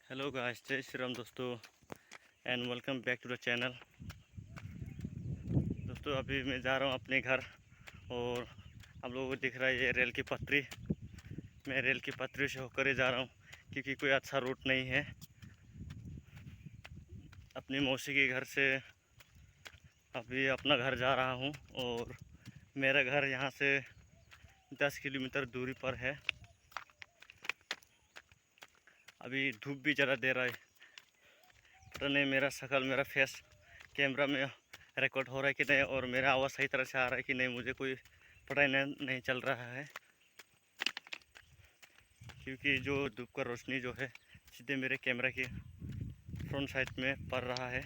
Hello guys, जय श्री राम दोस्तों and welcome back to the channel. दोस्तों अभी मैं जा रहा हूँ अपने घर और आप लोगों को दिख रहा है ये रेल की पटरी। मैं रेल की पटरी से होकर ही जा रहा हूँ क्योंकि कोई अच्छा रूट नहीं है। अपनी मौसी के घर से अभी अपना घर जा रहा हूँ और मेरा घर यहाँ से 10 किलोमीटर दूरी पर है। अभी धूप भी ज़्यादा दे रहा है, पता नहीं मेरा शक्ल मेरा फेस कैमरा में रिकॉर्ड हो रहा है कि नहीं और मेरा आवाज़ सही तरह से आ रहा है कि नहीं, मुझे कोई पता ही नहीं चल रहा है क्योंकि जो धूप का रोशनी जो है सीधे मेरे कैमरा की फ्रंट साइड में पड़ रहा है,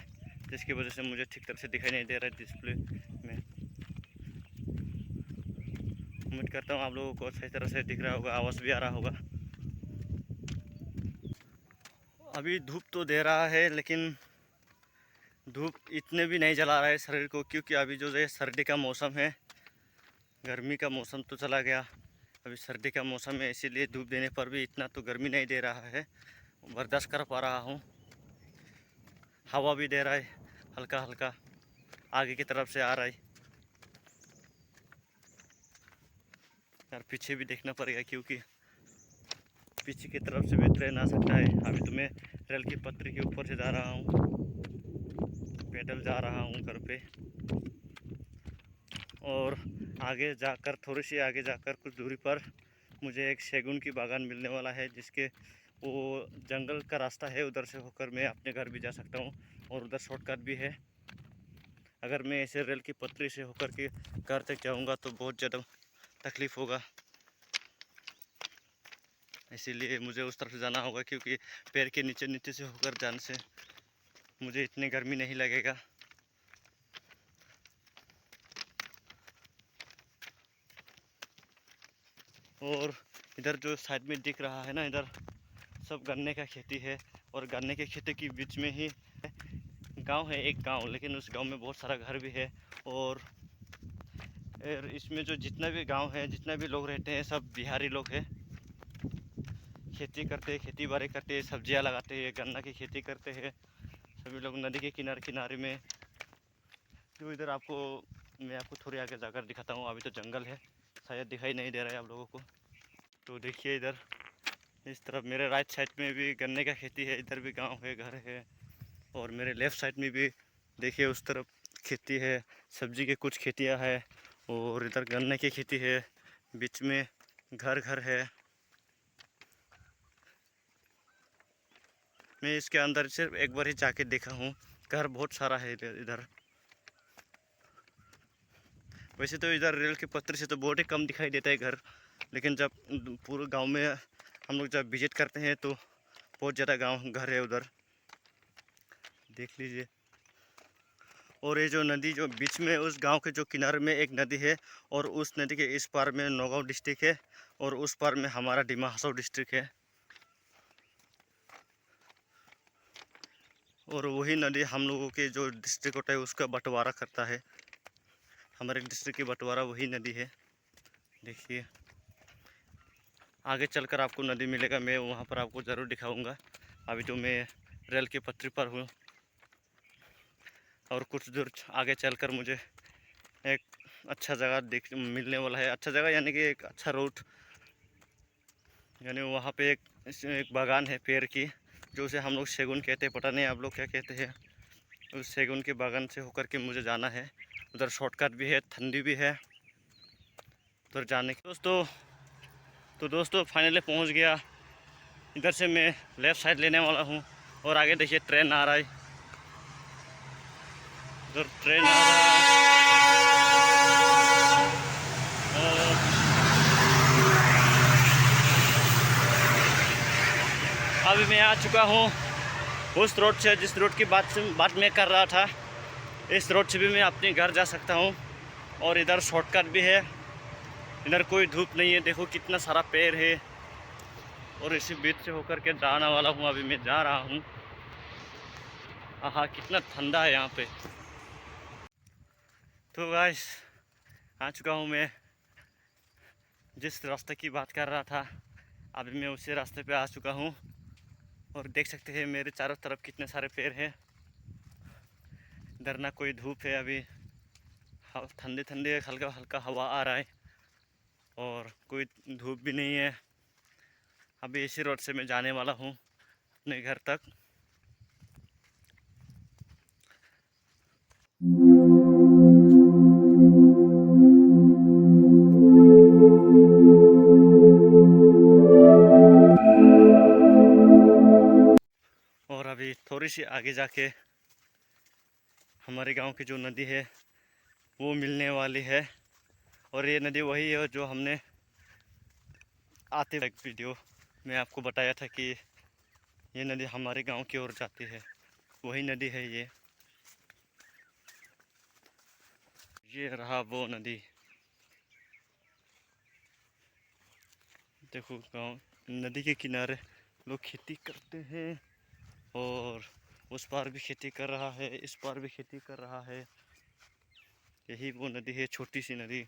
जिसकी वजह से मुझे ठीक तरह से दिखाई नहीं दे रहा है डिस्प्ले में। उम्मीद करता हूँ आप लोगों को सही तरह से दिख रहा होगा, आवाज़ भी आ रहा होगा। अभी धूप तो दे रहा है लेकिन धूप इतने भी नहीं जला रहा है शरीर को, क्योंकि अभी जो है सर्दी का मौसम है। गर्मी का मौसम तो चला गया, अभी सर्दी का मौसम है, इसीलिए धूप देने पर भी इतना तो गर्मी नहीं दे रहा है, बर्दाश्त कर पा रहा हूँ। हवा भी दे रहा है हल्का हल्का, आगे की तरफ से आ रहा है। यार पीछे भी देखना पड़ेगा क्योंकि पीछे की तरफ से भी ट्रेन आ सकता है। अभी तो मैं रेल की पटरी के ऊपर से जा रहा हूँ, पैदल जा रहा हूँ घर पे। और आगे जाकर थोड़ी सी आगे जाकर कुछ दूरी पर मुझे एक शैगुन की बागान मिलने वाला है, जिसके वो जंगल का रास्ता है, उधर से होकर मैं अपने घर भी जा सकता हूँ और उधर शॉर्टकट भी है। अगर मैं ऐसे रेल की पटरी से होकर के घर तक जाऊँगा तो बहुत ज़्यादा तकलीफ़ होगा, इसीलिए मुझे उस तरफ से जाना होगा क्योंकि पैर के नीचे नीचे से होकर जाने से मुझे इतनी गर्मी नहीं लगेगा। और इधर जो साइड में दिख रहा है ना, इधर सब गन्ने का खेती है और गन्ने के खेती के बीच में ही गांव है, एक गांव, लेकिन उस गांव में बहुत सारा घर भी है। और इसमें जो जितना भी गांव है, जितना भी लोग रहते हैं, सब बिहारी लोग हैं। खेती करते हैं, खेती बाड़ी करते हैं, सब्जियां लगाते हैं, गन्ना की खेती करते हैं सभी लोग नदी के किनारे किनारे में। तो इधर मैं आपको थोड़ी आगे जाकर दिखाता हूँ। अभी तो जंगल है, शायद दिखाई नहीं दे रहा है आप लोगों को। तो देखिए इधर इस तरफ मेरे राइट साइड में भी गन्ने का खेती है, इधर भी गांव है, घर है। और मेरे लेफ़्ट साइड में भी देखिए उस तरफ खेती है, सब्जी की कुछ खेतियां है और इधर गन्ने की खेती है, बीच में घर घर है। मैं इसके अंदर सिर्फ एक बार ही जाके देखा हूँ, घर बहुत सारा है इधर। वैसे तो इधर रेल की पटरी से तो बहुत ही कम दिखाई देता है घर, लेकिन जब पूरे गांव में हम लोग जब विजिट करते हैं तो बहुत ज़्यादा गांव घर है उधर, देख लीजिए। और ये जो नदी जो बीच में उस गांव के जो किनारे में एक नदी है और उस नदी के इस पार में नौगांव डिस्ट्रिक्ट है और उस पार में हमारा डिमा हसाओ डिस्ट्रिक्ट है। और वही नदी हम लोगों के जो डिस्ट्रिक्ट होता है उसका बंटवारा करता है, हमारे डिस्ट्रिक्ट की बंटवारा वही नदी है। देखिए आगे चलकर आपको नदी मिलेगा, मैं वहाँ पर आपको ज़रूर दिखाऊंगा। अभी तो मैं रेल की पटरी पर हूँ और कुछ दूर आगे चलकर मुझे एक अच्छा जगह मिलने वाला है। अच्छा जगह यानी कि एक अच्छा रूट, यानी वहाँ पे एक बागान है पेड़ की, जो उसे हम लोग शैगुन कहते हैं, पता नहीं आप लोग क्या कहते हैं। उस शैगुन के बागान से होकर के मुझे जाना है, उधर शॉर्टकट भी है, ठंडी भी है उधर जाने की। दोस्तों फाइनली पहुँच गया। इधर से मैं लेफ़्ट साइड लेने वाला हूँ और आगे देखिए ट्रेन आ रहा है, उधर ट्रेन आ रहा है। अभी मैं आ चुका हूँ उस रोड से जिस रोड की बात मैं कर रहा था। इस रोड से भी मैं अपने घर जा सकता हूँ और इधर शॉर्टकट भी है, इधर कोई धूप नहीं है, देखो कितना सारा पेड़ है और इसी बीच से होकर के जाने वाला हूँ। अभी मैं जा रहा हूँ। हाँ कितना ठंडा है यहाँ पे। तो गाइस आ चुका हूँ मैं जिस रास्ते की बात कर रहा था, अभी मैं उसी रास्ते पे आ चुका हूँ। और देख सकते हैं मेरे चारों तरफ कितने सारे पेड़ हैं। इधर ना कोई धूप है, अभी ठंडे ठंडे हल्का हल्का हवा आ रहा है और कोई धूप भी नहीं है। अभी इसी रोड से मैं जाने वाला हूँ अपने घर तक। और अभी थोड़ी सी आगे जाके हमारे गांव की जो नदी है वो मिलने वाली है। और ये नदी वही है जो हमने आते एक वीडियो में आपको बताया था कि ये नदी हमारे गांव की ओर जाती है, वही नदी है ये। ये रहा वो नदी। देखो गांव नदी के किनारे लोग खेती करते हैं और उस पार भी खेती कर रहा है, इस पार भी खेती कर रहा है। यही वो नदी है, छोटी सी नदी।